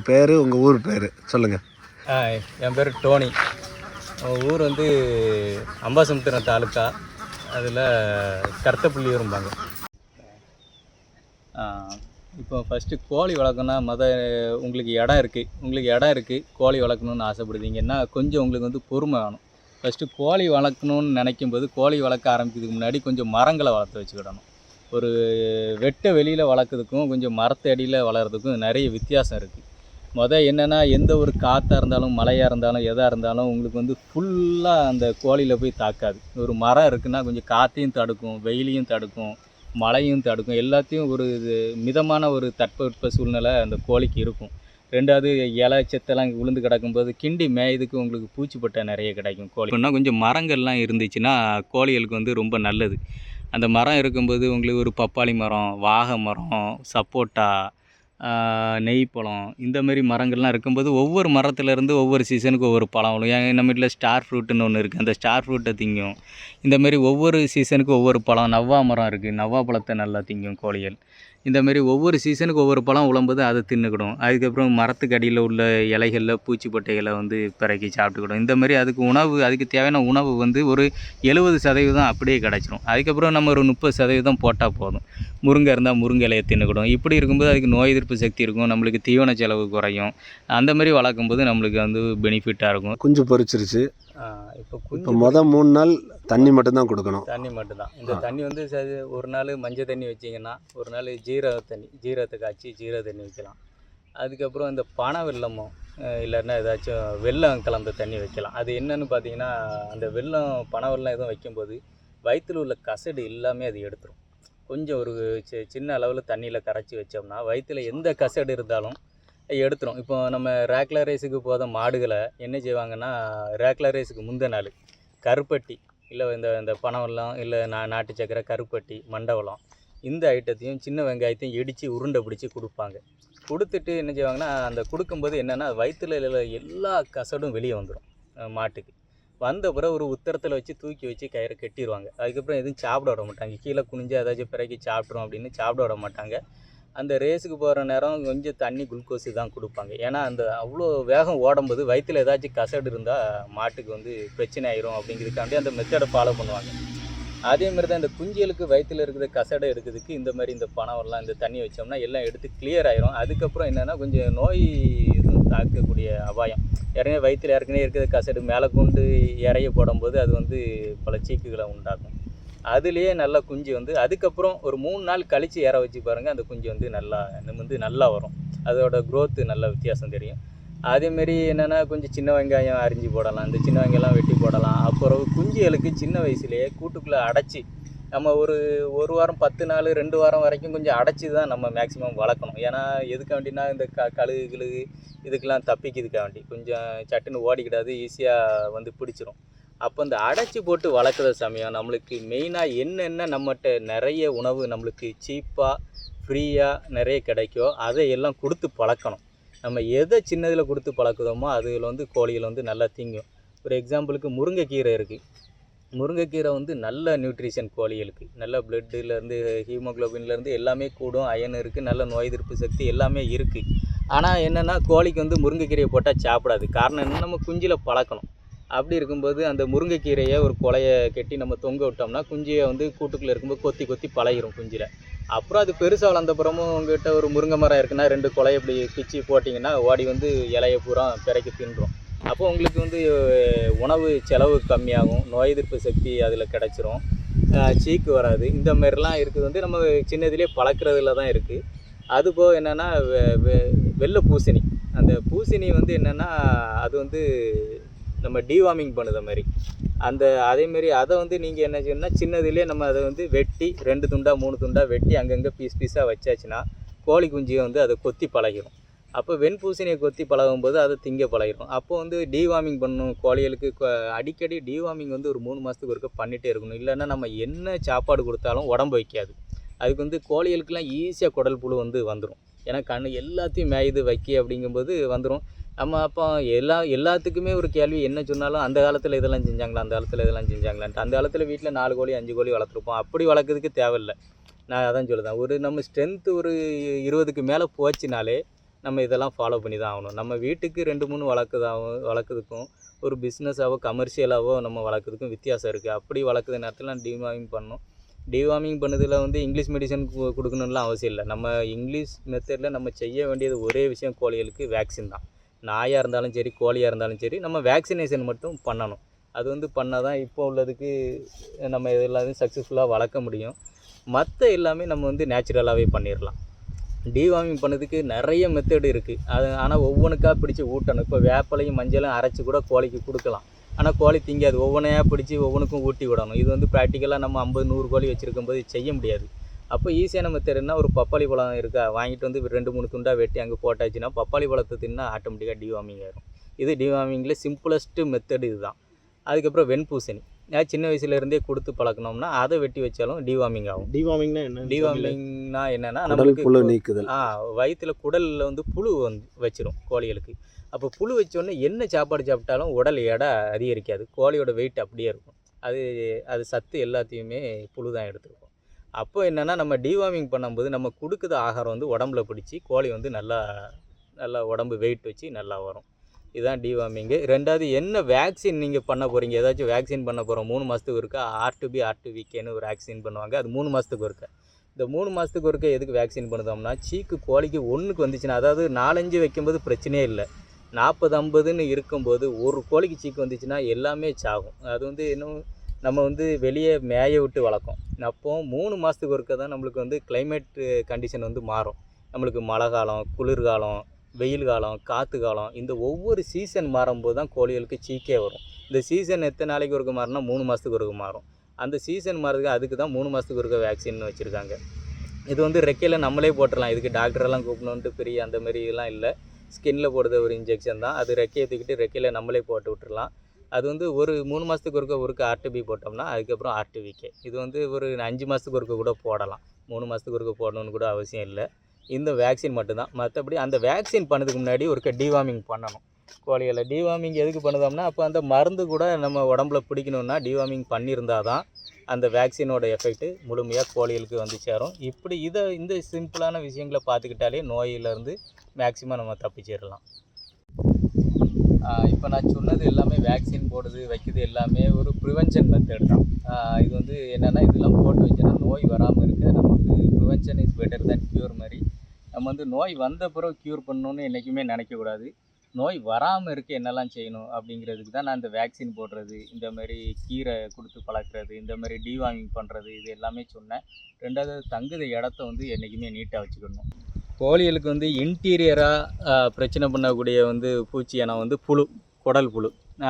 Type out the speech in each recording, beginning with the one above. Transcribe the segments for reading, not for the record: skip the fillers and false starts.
பேர், உங்கள் ஊர் பேர் சொல்லுங்கள். என் பேர் டோனி. ஊர் வந்து அம்பாசமுத்திரம் தாலுக்கா, அதில் கருத்தப்புள்ளியூரும்பாங்க. இப்போ ஃபஸ்ட்டு கோழி வளர்க்கணுன்னா உங்களுக்கு இடம் இருக்குது கோழி வளர்க்கணுன்னு ஆசைப்படுதீங்கன்னா கொஞ்சம் உங்களுக்கு வந்து பொறுமை வேணும். ஃபஸ்ட்டு கோழி வளர்க்கணுன்னு நினைக்கும்போது கோழி வளர்க்க ஆரம்பிக்கிறதுக்கு முன்னாடி கொஞ்சம் மரங்களை வளர்த்து வச்சுக்கிடணும். ஒரு வெளியில் வளர்க்குறதுக்கும் கொஞ்சம் மரத்து அடியில் வளர்கிறதுக்கும் நிறைய வித்தியாசம் இருக்குது. என்னென்னா எந்த ஒரு காற்றாக இருந்தாலும் மழையாக இருந்தாலும் எதாக இருந்தாலும் உங்களுக்கு வந்து ஃபுல்லாக அந்த கோழியில் போய் தாக்காது. ஒரு மரம் இருக்குன்னா கொஞ்சம் காற்றையும் தடுக்கும், வெயிலையும் தடுக்கும், மழையும் தடுக்கும், எல்லாத்தையும் ஒரு மிதமான ஒரு தட்பவெட்ப சூழ்நிலை அந்த கோழிக்கு இருக்கும். ரெண்டாவது இலை செத்தெல்லாம் விழுந்து கிடக்கும்போது கிண்டி மேயதுக்கு உங்களுக்கு பூச்சிப்பட்டை நிறைய கிடைக்கும். கோழின்னா கொஞ்சம் மரங்கள்லாம் இருந்துச்சுன்னா கோழிகளுக்கு வந்து ரொம்ப நல்லது. அந்த மரம் இருக்கும்போது உங்களுக்கு ஒரு பப்பாளி மரம், வாகை மரம், சப்போட்டா, நெய்ப்பழம், இந்தமாரி மரங்கள்லாம் இருக்கும்போது ஒவ்வொரு மரத்துலேருந்து ஒவ்வொரு சீசனுக்கு ஒவ்வொரு பழம் வரும். நம்ம வீட்டில் ஸ்டார் ஃப்ரூட்டுன்னு ஒன்று இருக்குது, அந்த ஸ்டார் ஃப்ரூட்டை திங்கும். இந்தமாரி ஒவ்வொரு சீசனுக்கு ஒவ்வொரு பழம். நவ்வா மரம் இருக்குது, நவ்வா பழத்தை நல்லா திங்கும் கோழிகள். இந்தமாரி ஒவ்வொரு சீசனுக்கு ஒவ்வொரு பழம் உழும்போது அதை தின்னுக்கிடும். அதுக்கப்புறம் மரத்துக்கு அடியில் உள்ள இலைகளில் பூச்சிப்பட்டைகளை வந்து பிறக்கி சாப்பிட்டுக்கிடும். இந்தமாரி அதுக்கு தேவையான உணவு வந்து ஒரு 70% அப்படியே கிடச்சிரும். அதுக்கப்புறம் நம்ம ஒரு 30% போட்டால் போதும். முருங்கை இருந்தால் முருங்கை இலையை தின்னுக்கிடும். இப்படி இருக்கும்போது அதுக்கு நோய் எதிர்ப்பு சக்தி இருக்கும், நம்மளுக்கு தீவன செலவு குறையும். அந்தமாரி வளர்க்கும்போது நம்மளுக்கு வந்து பெனிஃபிட்டாக இருக்கும். குஞ்சு பொரிச்சிருச்சு. இப்போ 3 நாள் தண்ணி மட்டும்தான் கொடுக்கணும். தண்ணி மட்டும்தான். இந்த தண்ணி வந்து ஒரு நாள் மஞ்சள் தண்ணி வச்சிங்கன்னா, ஒரு நாள் ஜீரகத்தை காய்ச்சி ஜீரக தண்ணி வைக்கலாம். அதுக்கப்புறம் இந்த பனை வெல்லமோ இல்லைன்னா ஏதாச்சும் வெல்லம் கலந்த தண்ணி வைக்கலாம். அது என்னென்னு பார்த்தீங்கன்னா, அந்த பனை வெல்லம் எதுவும் வைக்கும்போது வயிற்றில் உள்ள கசடு எல்லாமே அது எடுத்துரும். கொஞ்சம் ஒரு சின்ன அளவில் தண்ணியில் கரைச்சி வச்சோம்னா வயிற்றில் எந்த கசடு இருந்தாலும் எடுத்துரும். இப்போ நம்ம ரேக்லா ரேஸுக்கு போத மாடுகளை என்ன செய்வாங்கன்னா, ரேக்லா ரேஸுக்கு முந்தின நாள் கருப்பட்டி இல்லை இந்த பனவெல்லம் இல்லை நாட்டு சக்கரை, கருப்பட்டி, மண்டவெல்லம், இந்த ஐட்டத்தையும் சின்ன வெங்காயத்தையும் இடித்து உருண்டை பிடிச்சி கொடுப்பாங்க. கொடுத்துட்டு என்ன செய்வாங்கன்னா, அந்த கொடுக்கும்போது என்னென்னா வயிற்றில் எல்லா கசடும் வெளியே வந்துடும். மாட்டுக்கு வந்த பிறகு ஒரு உத்தரத்தில் வச்சு தூக்கி வச்சு கயிறை கட்டிடுவாங்க. அதுக்கப்புறம் எதுவும் சாப்பிட விட மாட்டாங்க. கீழே குனிஞ்சு ஏதாச்சும் பிறக்கி சாப்பிட்றோம் அப்படின்னு சாப்பிட விட மாட்டாங்க. அந்த ரேஸுக்கு போகிற நேரம் கொஞ்சம் தண்ணி குளுக்கோஸு தான் கொடுப்பாங்க. ஏன்னா அந்த அவ்வளோ வேகம் ஓடும்போது வயிற்றில் ஏதாச்சும் கசடு இருந்தால் மாட்டுக்கு வந்து பிரச்சனை ஆயிரும் அப்படிங்கிறதுக்காண்டி அந்த மெத்தடை ஃபாலோ பண்ணுவாங்க. அதேமாதிரி தான் இந்த குஞ்சுகளுக்கு வயிற்றில் இருக்கிற கசடை எடுக்கிறதுக்கு இந்த பனவெல்லாம் இந்த தண்ணி வச்சோம்னா எல்லாம் எடுத்து கிளியர் ஆயிரும். அதுக்கப்புறம் என்னென்னா கொஞ்சம் நோய் எதுவும் தாக்கக்கூடிய அபாயம். வயிற்றில் ஏற்கனவே இருக்கிற கசடு மேலே கொண்டு இறைய போடும்போது அது வந்து பல சீக்குகளை உண்டாக்கும். அதுலேயே நல்லா குஞ்சு வந்து அதுக்கப்புறம் ஒரு 3 நாள் கழித்து ஏற வச்சு பாருங்கள், அந்த குஞ்சு வந்து நல்லா வரும். அதோட க்ரோத்து நல்ல வித்தியாசம் தெரியும். அதேமாரி என்னென்னா கொஞ்சம் சின்ன வெங்காயம் அரிஞ்சு போடலாம், இந்த சின்ன வெங்காயம்லாம் வெட்டி போடலாம். அப்புறம் குஞ்சுகளுக்கு சின்ன வயசுலேயே கூட்டுக்குள்ளே அடைச்சி நம்ம ஒரு வாரம் 10 நாள் 2 வாரம் வரைக்கும் கொஞ்சம் அடைச்சி தான் நம்ம மேக்ஸிமம் வளர்க்கணும். ஏன்னா எதுக்காண்டினா இந்த கழுகு இதுக்கெல்லாம் தப்பிக்கிறதுக்காக வேண்டி கொஞ்சம் சட்டுன்னு ஓடிக்கிடாது, ஈஸியாக வந்து பிடிச்சிரும். அப்போ இந்த அடைச்சி போட்டு வளர்க்குற சமயம் நம்மளுக்கு மெயினாக என்னென்ன நம்மகிட்ட நிறைய உணவு நம்மளுக்கு சீப்பாக ஃப்ரீயாக நிறைய கிடைக்கும் அதையெல்லாம் கொடுத்து பழக்கணும். நம்ம எதை சின்னதில் கொடுத்து பழக்குதோமோ அதில் வந்து கோழிகள் வந்து நல்லா திங்கும். ஒரு எக்ஸாம்பிளுக்கு முருங்கைக்கீரை இருக்குது. முருங்கைக்கீரை வந்து நல்ல நியூட்ரிஷன் கோழிகளுக்கு, நல்ல பிளட்டுலேருந்து ஹீமோக்ளோபின்லேருந்து எல்லாமே கூடும், அயன் இருக்குது, நல்ல நோய் எதிர்ப்பு சக்தி எல்லாமே இருக்குது. ஆனால் என்னென்னா கோழிக்கு வந்து முருங்கைக்கீரையை போட்டால் சாப்பிடாது. காரணம் என்ன, நம்ம குஞ்சில் பழக்கணும். அப்படி இருக்கும்போது அந்த முருங்கைக்கீரையை ஒரு கொலையை கட்டி நம்ம தொங்க விட்டோம்னா குஞ்சியை வந்து கூட்டுக்குள்ளே இருக்கும்போது கொத்தி பழகிரும் குஞ்சில். அப்புறம் அது பெருசாக வளர்ந்தப்புறமும் உங்கள்கிட்ட ஒரு முருங்கை மரம் இருக்குன்னா 2 கொலையை இப்படி பிச்சு போட்டிங்கன்னா ஓடி வந்து இலையை பூரா பிறக்கி தின்றும். அப்போ உங்களுக்கு வந்து உணவு செலவு கம்மியாகும், நோய் எதிர்ப்பு சக்தி அதில் கிடச்சிரும், சீக்கு வராது. இந்த மாதிரிலாம் இருக்குது வந்து நம்ம சின்னதுலேயே பழக்கிறதுல தான் இருக்குது. அதுபோக என்னென்னா வெள்ளை பூசணி, அந்த பூசணி வந்து என்னென்னா அது வந்து நம்ம டிவார்மிங் பண்ணுற மாதிரி அதேமாரி அதை வந்து நீங்கள் என்ன செய்யணும்னா சின்னதுலேயே நம்ம அதை வந்து வெட்டி 2 துண்டா 3 துண்டா வெட்டி அங்கங்கே பீஸாக வச்சாச்சுன்னா கோழி குஞ்சியை வந்து அதை கொத்தி பழகிடும். அப்போ வெண்பூசணியை கொத்தி பழகும்போது அதை திங்க பழகிடும். அப்போ வந்து டிவார்மிங் பண்ணணும் கோழிகளுக்கு. அடிக்கடி டிவார்மிங் வந்து ஒரு 3 மாதத்துக்கு ஒருக்க பண்ணிகிட்டே இருக்கணும். இல்லைன்னா நம்ம என்ன சாப்பாடு கொடுத்தாலும் உடம்பு வைக்காது. அதுக்கு வந்து கோழிகளுக்கெல்லாம் ஈஸியாக குடல் புழு வந்து வந்துடும். ஏன்னா எல்லாத்தையும் மேயுது வைக்க அப்படிங்கும்போது வந்துடும். நம்ம அப்போ எல்லாத்துக்குமே ஒரு கேள்வி என்ன சொன்னாலும் அந்த காலத்தில் இதெல்லாம் செஞ்சாங்களா, அந்த காலத்தில் இதெல்லாம் செஞ்சாங்களான்ட்டு. அந்த காலத்தில் வீட்டில் 4 கோழி 5 கோழி வளர்த்துருப்போம். அப்படி வளர்க்குறதுக்கு தேவையில்லை. நான் அதான் சொல்லுதேன், ஒரு நம்ம ஸ்ட்ரென்த்து ஒரு 20க்கு மேலே போச்சுனாலே நம்ம இதெல்லாம் ஃபாலோ பண்ணி தான் ஆகணும். நம்ம வீட்டுக்கு 2, 3 வளர்க்குறதுக்கும் ஒரு பிஸ்னஸாவோ கமர்ஷியலாவோ நம்ம வளர்க்குறதுக்கும் வித்தியாசம் இருக்குது. அப்படி வளர்க்குற நேரத்தில் நான் டிவார்மிங் பண்ணணும். டிவார்மிங் பண்ணதில் வந்து இங்கிலீஷ் மெடிசன் கொடுக்கணும்லாம் அவசியம் இல்லை. நம்ம இங்கிலீஷ் மெத்தடில் நம்ம செய்ய வேண்டியது ஒரே விஷயம் கோழிகளுக்கு வேக்சின் தான். நாயாக இருந்தாலும் சரி, கோழியாக இருந்தாலும் சரி, நம்ம வேக்சினேஷன் மட்டும் பண்ணணும். அது வந்து பண்ணால் தான் இப்போ உள்ளதுக்கு நம்ம எல்லாத்தையும் சக்ஸஸ்ஃபுல்லாக வளர்க்க முடியும். மற்ற எல்லாமே நம்ம வந்து நேச்சுரலாகவே பண்ணிடலாம். டிவார்மிங் பண்ணதுக்கு நிறைய மெத்தடு இருக்குது. அது ஆனால் ஒவ்வொன்றுக்காக பிடிச்சி ஊட்டணும். இப்போ வேப்பலையும் மஞ்சளும் அரைச்சி கூட கோழிக்கு கொடுக்கலாம். ஆனால் கோழி திங்காது. ஒவ்வொன்றையாக பிடிச்சி ஒவ்வொன்றுக்கும் ஊட்டி விடணும். இது வந்து ப்ராக்டிக்கலாக நம்ம 50, 100 கோழி வச்சுருக்கும்போது செய்ய முடியாது. அப்போ ஈஸியான மெத்தடுன்னா ஒரு பப்பாளி பழம் இருக்கா, வாங்கிட்டு வந்து 2, 3 துண்டாக வெட்டி அங்கே போட்டாச்சுன்னா பப்பாளி பழத்தை தின்னா ஆட்டோமேட்டிக்காக டிவார்மிங் ஆகிடும். இது டிவார்மிங்கில் சிம்பிளஸ்ட்டு மெத்தடு இதுதான். அதுக்கப்புறம் வெண்பூசணி சின்ன வயசுலேருந்தே கொடுத்து பழக்கணும்னா அதை வெட்டி வச்சாலும் டிவார்மிங் ஆகும். டிவார்மிங்னா என்ன? டிவார்மிங்னா என்னென்னா குடல் நம்மளுக்கு புழு நீக்குதல். வயிற்றில் குடலில் வந்து புழு வந்து வச்சிரும் கோழிகளுக்கு. அப்போ புழு வச்சோடனே என்ன சாப்பாடு சாப்பிட்டாலும் உடல் எடை அதிகரிக்காது. கோழியோட வெயிட் அப்படியே இருக்கும். அது சத்து எல்லாத்தையுமே புழு தான் எடுத்துருக்கும். அப்போ என்னென்னா நம்ம டிவார்மிங் பண்ணும்போது நம்ம கொடுக்குற ஆகாரம் வந்து உடம்புல பிடிச்சி கோழி வந்து நல்லா உடம்பு வெயிட் வச்சு நல்லா வரும். இதுதான் டிவார்மிங்கு. 2வது என்ன வேக்சின் நீங்கள் பண்ண போகிறீங்க, ஏதாச்சும் வேக்சின் பண்ண போகிறோம் 3 மாதத்துக்கு ஒருக்கா R2B R2VKன்னு ஒரு வேக்சின் பண்ணுவாங்க. அது 3 மாதத்துக்கு ஒருக்கா. இந்த 3 மாதத்துக்கு ஒருக்கா எதுக்கு வேக்சின் பண்ணுதோம்னா, சீக்கு கோழிக்கு ஒன்றுக்கு வந்துச்சுன்னா, அதாவது 4, 5 வைக்கும்போது பிரச்சனையே இல்லை. 40, 50ன்னு இருக்கும்போது ஒரு கோழிக்கு சீக்கு வந்துச்சுன்னா எல்லாமே சாகும். அது வந்து இன்னும் நம்ம வந்து வெளியே மேய விட்டு வளர்க்கும். அப்போ 3 மாதத்துக்கு ஒருக்கா தான் நம்மளுக்கு வந்து கிளைமேட் கண்டிஷன் வந்து மாறும். நம்மளுக்கு மழை காலம், குளிர்காலம், வெயில் காலம், காற்று காலம், இந்த ஒவ்வொரு சீசன் மாறும்போது தான் கோழிகளுக்கு சீக்கே வரும். இந்த சீசன் எத்தனை நாளைக்கு ஒருக்க மாறினா 3 மாதத்துக்கு ஒருக்க மாறும். அந்த சீசன் மாறுறதுக்கு அதுக்கு தான் 3 மாதத்துக்கு ஒருக்க வேக்சின் வச்சுருக்காங்க. இது வந்து ரெக்கையில் நம்மளே போட்டுடலாம். இதுக்கு டாக்டரெல்லாம் கூப்பிடணுன்ட்டு பெரிய அந்த மாதிரிலாம் இல்லை. ஸ்கின்னில் போடுற ஒரு இன்ஜெக்ஷன் தான். அது ரெக்கையை தூக்கிட்டு ரெக்கையில் நம்மளே போட்டு விட்டுறலாம். அது வந்து ஒரு 3 மாதத்துக்கு ஒருக்க R2B போட்டோம்னா அதுக்கப்புறம் R2VK. இது வந்து ஒரு 5 மாதத்துக்கு ஒருக்க கூட போடலாம். 3 மாதத்துக்கு ஒருக்க போடணுன்னு கூட அவசியம் இல்லை. இந்த வேக்சின் மட்டும்தான். மற்றபடி அந்த வேக்சின் பண்ணதுக்கு முன்னாடி ஒருக்க டிவார்மிங் பண்ணணும். கோழிகளை டிவார்மிங் எதுக்கு பண்ணுதோம்னா, அப்போ அந்த மருந்து கூட நம்ம உடம்புல பிடிக்கணுன்னா டிவார்மிங் பண்ணியிருந்தால் தான் அந்த வேக்சினோட எஃபெக்ட்டு முழுமையாக கோழிகளுக்கு வந்து சேரும். இப்படி இந்த சிம்பிளான விஷயங்களை பார்த்துக்கிட்டாலே நோயிலேருந்து மேக்ஸிமம் நம்ம தப்பிச்சிடலாம். இப்போ நான் சொன்னது எல்லாமே வேக்சின் போடுறது வைக்கிறது எல்லாமே ஒரு ப்ரிவென்ஷன் மெத்தட் தான். இது வந்து என்னென்னா, இதெல்லாம் போட்டு வச்சோன்னா நோய் வராமல் இருக்க நம்ம வந்து prevention is better than cure மாதிரி. நம்ம வந்து நோய் வந்த பிறகு க்யூர் பண்ணணுன்னு என்றைக்குமே நினைக்கக்கூடாது. நோய் வராமல் இருக்க என்னெல்லாம் செய்யணும் அப்படிங்கிறதுக்கு தான் நான் இந்த வேக்சின் போடுறது, இந்த மாதிரி கீரை கொடுத்து பழக்கிறது, இந்த மாதிரி டிவார்மிங் பண்ணுறது, இது எல்லாமே சொன்னேன். 2வது தங்குத இடத்த வந்து என்றைக்குமே நீட்டாக வச்சுக்கணும். கோழிகளுக்கு வந்து இன்டீரியராக பிரச்சனை பண்ணக்கூடிய வந்து பூச்சி இனம் வந்து புழு, குடல் புழு.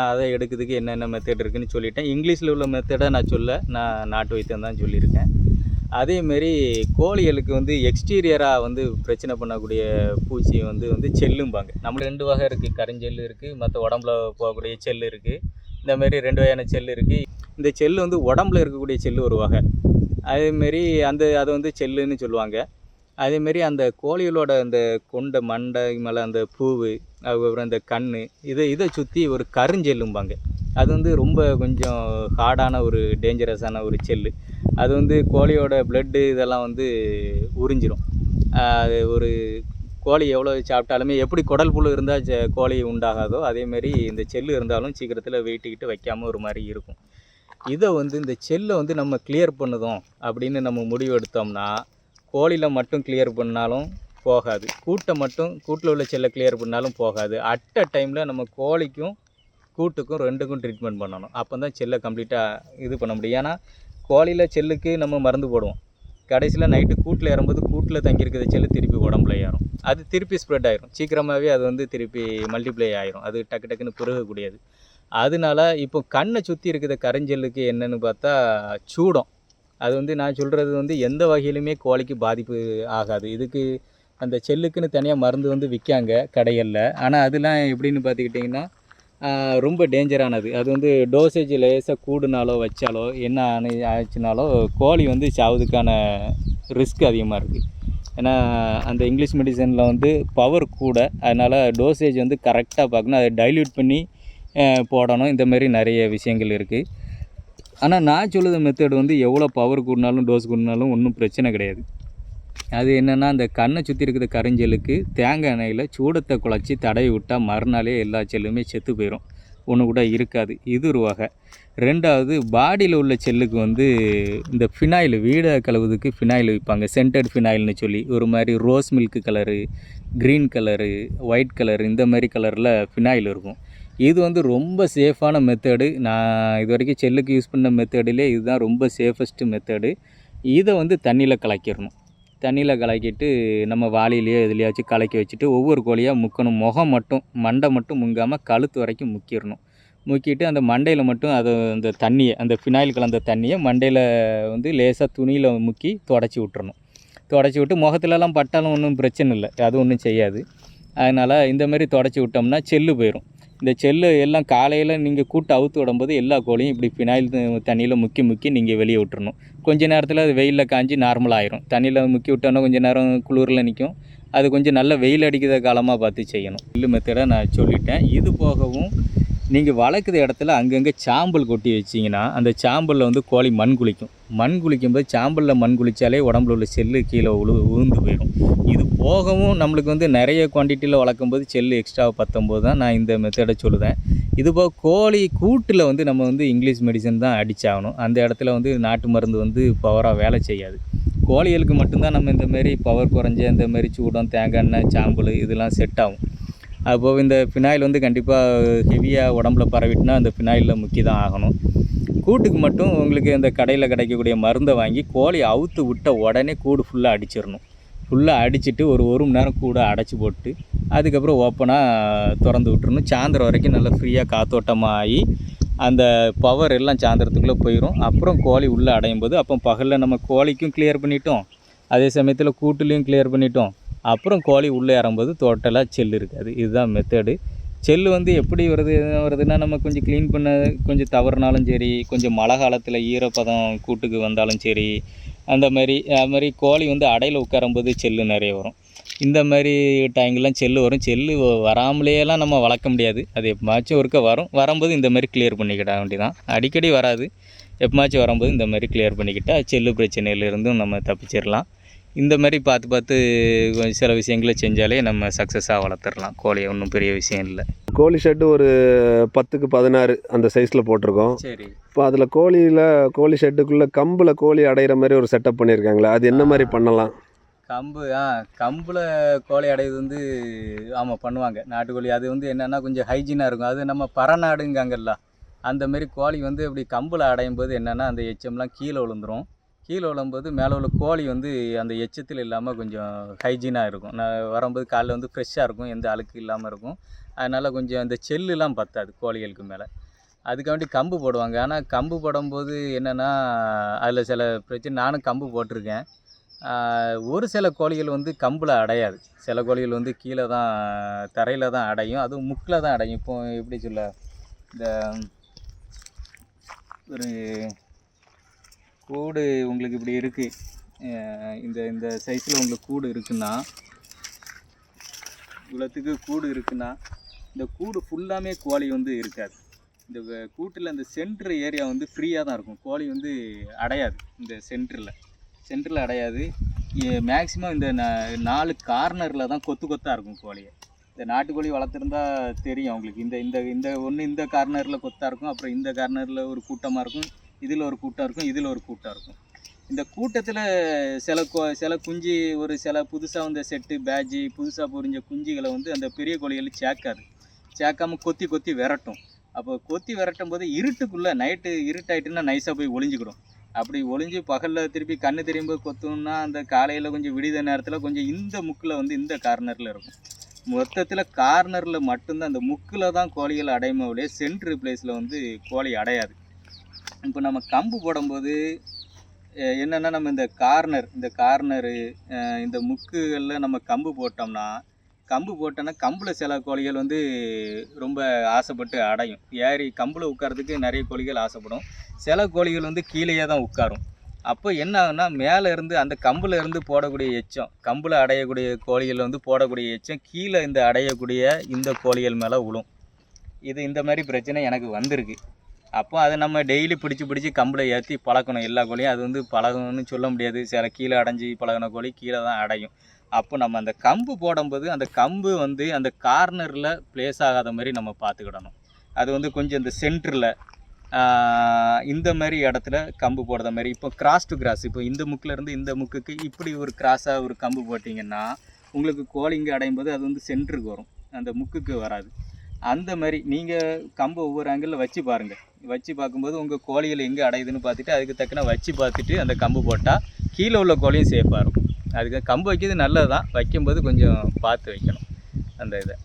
அதை எடுக்கிறதுக்கு என்னென்ன மெத்தட் இருக்குதுன்னு சொல்லிட்டேன். இங்கிலீஷில் உள்ள மெத்தடை நான் நாட்டு வைத்தியம் தான் சொல்லியிருக்கேன். அதேமாரி கோழிகளுக்கு வந்து எக்ஸ்டீரியராக வந்து பிரச்சனை பண்ணக்கூடிய பூச்சி வந்து செல்லும்பாங்க. நம்ம 2 வகை இருக்குது. கருஞ்செல்லு இருக்குது, மற்ற உடம்புல போகக்கூடிய செல்லு இருக்குது. இந்தமாரி 2 வகையான செல்லு இருக்குது. இந்த செல்லு வந்து உடம்புல இருக்கக்கூடிய செல்லு ஒரு வகை. அதேமாரி அதை வந்து செல்லுன்னு சொல்லுவாங்க. அதேமாரி அந்த கோழிகளோட அந்த கொண்ட மண்டை மேலே அந்த பூவு, அதுக்கப்புறம் இந்த கண், இதை சுற்றி ஒரு கருஞ்செல்லும்பாங்க. அது வந்து ரொம்ப கொஞ்சம் ஹார்டான ஒரு டேஞ்சரஸான ஒரு செல்லு. அது வந்து கோழியோட பிளட்டு இதெல்லாம் வந்து உறிஞ்சிரும். அது ஒரு கோழி எவ்வளோ சாப்பிட்டாலுமே எப்படி குடல் புழு இருந்தால் கோழி உண்டாகாதோ அதேமாரி இந்த செல்லு இருந்தாலும் சீக்கிரத்தில் வெயிட்டுக்கிட்டு வைக்காமல் ஒரு மாதிரி இருக்கும். இதை வந்து இந்த செல்லை வந்து நம்ம கிளியர் பண்ணுதோம் அப்படின்னு நம்ம முடிவு எடுத்தோம்னா, கோழியில் மட்டும் கிளியர் பண்ணாலும் போகாது, கூட்டில் உள்ள செல்லை கிளியர் பண்ணாலும் போகாது. அட் அ டைமில் நம்ம கோழிக்கும் கூட்டுக்கும் 2க்கும் ட்ரீட்மெண்ட் பண்ணணும். அப்போ தான் செல்லை கம்ப்ளீட்டாக இது பண்ண முடியும். ஏன்னா கோழியில் செல்லுக்கு நம்ம மருந்து போடுவோம். கடைசியில் நைட்டு கூட்டில் ஏறும்போது கூட்டில் தங்கியிருக்கிற செல்லு திருப்பி உடம்புல ஏறும். அது திருப்பி ஸ்ப்ரெட் ஆயிரும். சீக்கிரமாகவே அது வந்து திருப்பி மல்டிப்ளை ஆயிரும். அது டக்குன்னு பெருகக்கூடியது. அதனால இப்போ கண்ணை சுற்றி இருக்கிற கருஞ்செல்லுக்கு என்னென்னு பார்த்தா சூடம். அது வந்து நான் சொல்கிறது வந்து எந்த வகையிலுமே கோழிக்கு பாதிப்பு ஆகாது. இதுக்கு அந்த செல்லுக்குன்னு தனியாக மருந்து வந்து விற்காங்க கடைகளில். ஆனால் அதெல்லாம் எப்படின்னு பார்த்துக்கிட்டிங்கன்னா ரொம்ப டேஞ்சரானது. அது வந்து டோசேஜ் லேசாக கூடுனாலோ வச்சாலோ என்ன ஆச்சுனாலோ கோழி வந்து சாவதுக்கான ரிஸ்க் அதிகமாக இருக்குது. ஏன்னா அந்த இங்கிலீஷ் மெடிசனில் வந்து பவர் கூட, அதனால் டோசேஜ் வந்து கரெக்டாக பார்க்கணும். அதை டைல்யூட் பண்ணி போடணும். இந்த மாதிரி நிறைய விஷயங்கள் இருக்குது. ஆனால் நான் சொல்லுற மெத்தட் வந்து எவ்வளோ பவர் கூடினாலும் டோஸ் கூடினாலும் ஒன்றும் பிரச்சனை கிடையாது. அது என்னென்னா அந்த கண்ணை சுற்றி இருக்கிற கருஞ்செல்லுக்கு தேங்காய் எண்ணெயில் சூடத்தை குழச்சி தடவி விட்டால் மறுநாளே எல்லா செல்லுமே செத்து போயிடும், ஒன்று கூட இருக்காது. இது ஒரு வகை. ரெண்டாவது, பாடியில் உள்ள செல்லுக்கு வந்து இந்த ஃபினாயில், வீடை கழுவுறதுக்கு ஃபினாயில் விற்பாங்க, சென்டட் ஃபினாயில்னு சொல்லி. ஒரு மாதிரி rose milk colour, green colour, white colour, இந்த மாதிரி கலரில் ஃபினாயில் இருக்கும். இது வந்து ரொம்ப சேஃபான மெத்தடு. நான் இது வரைக்கும் செல்லுக்கு யூஸ் பண்ண மெத்தடிலே இதுதான் ரொம்ப சேஃபஸ்ட்டு மெத்தடு. இதை வந்து தண்ணியில் கலக்கிடணும். தண்ணியில் கலக்கிட்டு நம்ம வாளியிலையோ எதுலையாச்சும் கலக்கி வச்சுட்டு ஒவ்வொரு கோழியாக முக்கணும். முகம் மட்டும், மண்டை மட்டும் முங்காமல் கழுத்து வரைக்கும் முக்கிடணும். முக்கிட்டு அந்த மண்டையில் மட்டும் அந்த தண்ணியை, அந்த ஃபினாயில் கலந்த தண்ணியை மண்டையில் வந்து லேசாக துணியில் முக்கி தொடச்சி விட்டுறணும். தொடச்சி விட்டு முகத்துலலாம் பட்டாலும் ஒன்றும் பிரச்சனை இல்லை, அது ஒன்றும் செய்யாது. அதனால் இந்தமாரி தொடச்சி விட்டோம்னா செல்லு போயிடும். இந்த செல்லு எல்லாம் காலையில் நீங்கள் கூட்டு அவுத்து விடும்போது எல்லா கோழியும் இப்படி ஃபினாயில் தண்ணியில் முக்கி நீங்கள் வெளியே விட்டுறணும். கொஞ்ச நேரத்தில் அது வெயிலில் காஞ்சி நார்மலாக ஆயிரும். தண்ணியில் முக்கி விட்டோன்னா கொஞ்சம் நேரம் குளிரில் நிற்கும். அது கொஞ்சம் நல்ல வெயில் அடிக்கிற காலமாக பார்த்து செய்யணும். செல்லு மெத்தடை நான் சொல்லிட்டேன். இது போகவும் நீங்கள் வளர்க்குற இடத்துல அங்கங்கே சாம்பல் கொட்டி வச்சிங்கன்னா அந்த சாம்பலில் வந்து கோழி மண் குளிக்கும். மண் குளிக்கும்போது சாம்பலில் மண் குளித்தாலே உடம்புல உள்ள செல்லு கீழே உழுந்து போயிடும். இது போகவும் நம்மளுக்கு வந்து நிறைய குவான்டிட்டியில் வளர்க்கும்போது செல்லு எக்ஸ்ட்ரா பத்தம்போது தான் நான் இந்த மெத்தடை சொல்லுவேன். இது போக கோழி கூட்டில் வந்து நம்ம வந்து இங்கிலீஷ் மெடிசன் தான் அடித்தாகணும். அந்த இடத்துல வந்து நாட்டு மருந்து வந்து பவராக வேலை செய்யாது. கோழிகளுக்கு மட்டும்தான் நம்ம இந்தமாரி பவர் குறைஞ்ச இந்தமாரி சூடம், தேங்காய் எண்ணெய், சாம்பல் இதெல்லாம் செட் ஆகும். அப்போது இந்த ஃபினாயில் வந்து கண்டிப்பாக ஹெவியாக உடம்புல பரவிட்டுனா அந்த ஃபினாயிலில் முக்கி தான் ஆகணும். கூட்டுக்கு மட்டும் உங்களுக்கு இந்த கடையில் கிடைக்கக்கூடிய மருந்தை வாங்கி கோழி அவுத்து விட்ட உடனே கூடு ஃபுல்லாக அடிச்சிடணும். ஃபுல்லாக அடிச்சுட்டு ஒரு மணி நேரம் கூட அடைச்சி போட்டு அதுக்கப்புறம் ஓப்பனாக திறந்து விட்டுறணும். சாயந்தரம் வரைக்கும் நல்லா ஃப்ரீயாக காத்தோட்டமாக ஆகி அந்த பவர் எல்லாம் சாயந்தரத்துக்குள்ளே போயிடும். அப்புறம் கோழி உள்ளே அடையும் போது அப்போ பகலில் நம்ம கோழிக்கும் கிளியர் பண்ணிட்டோம், அதே சமயத்தில் கூட்டுலேயும் கிளியர் பண்ணிட்டோம். அப்புறம் கோழி உள்ளே இறங்கும்போது டோட்டலாக செல்லு இருக்காது. இதுதான் மெத்தடு. செல்லு வந்து எப்படி வருதுன்னா நம்ம கொஞ்சம் க்ளீன் பண்ண கொஞ்சம் தவறுனாலும் சரி, கொஞ்சம் மழை காலத்தில் ஈரப்பதம் கூட்டுக்கு வந்தாலும் சரி, அது மாதிரி கோழி வந்து அடையில் உட்காரும்போது செல்லு நிறைய வரும். இந்த மாதிரி டைங்கெலாம் செல்லு வரும். செல்லு வராமலேயெல்லாம் நம்ம வளர்க்க முடியாது. அது எப்போமாச்சும் ஒருக்க வரும்போது இந்த மாதிரி கிளியர் பண்ணிக்கிட வேண்டியதான். அடிக்கடி வராது, எப்போமாச்சும் வரும்போது இந்த மாதிரி கிளியர் பண்ணிக்கிட்டால் செல்லு பிரச்சனையிலிருந்தும் நம்ம தப்பிச்சிடலாம். இந்த மாதிரி பார்த்து சில விஷயங்களை செஞ்சாலே நம்ம சக்ஸஸாக வளர்த்துடலாம் கோழியை. ஒன்றும் பெரிய விஷயம் இல்லை. கோழி ஷெட்டு ஒரு 10க்கு 16 அந்த சைஸில் போட்டிருக்கோம். சரி. இப்போ அதில் கோழி ஷெட்டுக்குள்ளே கம்பில் கோழி அடைகிற மாதிரி ஒரு செட்டப் பண்ணியிருக்காங்களே, அது என்ன மாதிரி பண்ணலாம்? கம்பில் கோழி அடையுது வந்து ஆமாம் பண்ணுவாங்க, நாட்டுக்கோழி. அது வந்து என்னென்னா கொஞ்சம் ஹைஜீனாக இருக்கும். அது நம்ம பறநாடுங்காங்கல்ல, அந்தமாரி கோழி வந்து இப்படி கம்பில் அடையும் போது என்னென்னா அந்த எச்சம்லாம் கீழே விழுந்துடும். கீழே விழும்போது மேலே உள்ள கோழி வந்து அந்த எச்சத்தில் இல்லாமல் கொஞ்சம் ஹைஜீனாக இருக்கும். நான் வரும்போது காலைல வந்து ஃப்ரெஷ்ஷாக இருக்கும், எந்த அழுக்கு இல்லாமல் இருக்கும். அதனால் கொஞ்சம் அந்த செல்லுலாம் பத்தாது கோழிகளுக்கு மேலே. அதுக்காண்டி கம்பு போடுவாங்க. ஆனால் கம்பு போடும்போது என்னென்னா அதில் சில பிரச்சனை. நானும் கம்பு போட்டிருக்கேன். ஒரு சில கோழிகள் வந்து கம்பில் அடையாது. சில கோழிகள் வந்து கீழே தான் தரையில் தான் அடையும், அதுவும் முக்கில் தான் அடையும். இப்போ எப்படி சொல்ல, இந்த ஒரு கூடு உங்களுக்கு இப்படி இருக்குது, இந்த சைஸில் உங்களுக்கு கூடு இருக்குன்னா, இவ்வளோத்துக்கு கூடு இருக்குன்னா இந்த கூடு ஃபுல்லாமே கோழி வந்து இருக்காது. இந்த கூட்டில் இந்த சென்ட்ரு ஏரியா வந்து ஃப்ரீயாக தான் இருக்கும். கோழி வந்து அடையாது. இந்த சென்டரில் அடையாது. மேக்ஸிமம் இந்த 4 கார்னரில் தான் கொத்தாக இருக்கும் கோழியை. இந்த நாட்டுக்கோழி வளர்த்துருந்தா தெரியும் அவங்களுக்கு. இந்த ஒன்று இந்த கார்னரில் கொத்தாக இருக்கும், அப்புறம் இந்த கார்னரில் ஒரு கூட்டமாக இருக்கும், இதில் ஒரு கூட்டம் இருக்கும், இதில் ஒரு கூட்டம் இருக்கும். இந்த கூட்டத்தில் சில குஞ்சு ஒரு சில புதுசாக வந்த செட்டு பேட்ஜி புதுசாக பொரிஞ்ச குஞ்சுகளை வந்து அந்த பெரிய கோழிகள் சேர்க்காமல் கொத்தி விரட்டும். அப்போ கொத்தி விரட்டும் போது இருட்டுக்குள்ளே நைட்டு இருட்டாயிட்டுன்னா நைஸாக போய் ஒளிஞ்சிக்கிடும். அப்படி ஒளிஞ்சு பகலில் திருப்பி கண்ணு தெரியும் போது கொத்தோம்னா அந்த காலையில் கொஞ்சம் விடித நேரத்தில் கொஞ்சம் இந்த முக்கில் வந்து இந்த கார்னரில் இருக்கும். மொத்தத்தில் கார்னரில் மட்டும்தான், அந்த முக்கில் தான் கோழிகள் அடையும்போதே சென்ட்ரு பிளேஸில் வந்து கோழி அடையாது. இப்போ நம்ம கம்பு போடும்போது என்னென்னா நம்ம இந்த கார்னரு இந்த முக்குகளில் நம்ம கம்பு போட்டோம்னா கம்பில் சில கோழிகள் வந்து ரொம்ப ஆசைப்பட்டு அடையும். ஏறி கம்பில் உட்காரதுக்கு நிறைய கோழிகள் ஆசைப்படும். சில கோழிகள் வந்து கீழேயே தான் உட்காரும். அப்போ என்ன ஆகுன்னா மேலே இருந்து அந்த கம்பில் இருந்து போடக்கூடிய எச்சம், கம்பில் அடையக்கூடிய கோழிகள் வந்து போடக்கூடிய எச்சம் கீழே அடையக்கூடிய இந்த கோழிகள் மேலே விழும். இந்த மாதிரி பிரச்சனை எனக்கு வந்திருக்கு. அப்போ அதை நம்ம டெய்லி பிடிச்சி கம்பில் ஏற்றி பழக்கணும் எல்லா கோழியும். அது வந்து பழகணும்னு சொல்ல முடியாது, சில கீழே அடைஞ்சி பழகின கோழி கீழே தான் அடையும். அப்போ நம்ம அந்த கம்பு போடும்போது அந்த கம்பு வந்து அந்த கார்னரில் ப்ளேஸ் ஆகாத மாதிரி நம்ம பார்த்துக்கிடணும். அது வந்து கொஞ்சம் இந்த சென்டரில் இந்த மாதிரி இடத்துல கம்பு போடுற மாதிரி. இப்போ கிராஸ் டு கிராஸ், இப்போ இந்த முக்கிலேருந்து இந்த முக்குக்கு இப்படி ஒரு கிராஸாக ஒரு கம்பு போட்டிங்கன்னா உங்களுக்கு கோழிங்க அடையும் போது அது வந்து சென்டருக்கு வரும், அந்த முக்குக்கு வராது. அந்த மாதிரி நீங்கள் கம்பு ஒவ்வொரு ஆங்கிளில் வச்சு பாருங்கள். வச்சு பார்க்கும்போது உங்கள் கோழிகள் எங்கே அடையுதுன்னு பார்த்துட்டு அதுக்கு தக்கன வச்சு பார்த்துட்டு அந்த கம்பு போட்டால் கீழே உள்ள கோழியும் சேஃபாக இருக்கும். அதுக்கு கம்பு வைக்கிறது நல்லது தான், வைக்கும்போது கொஞ்சம் பார்த்து வைக்கணும் அந்த இதை.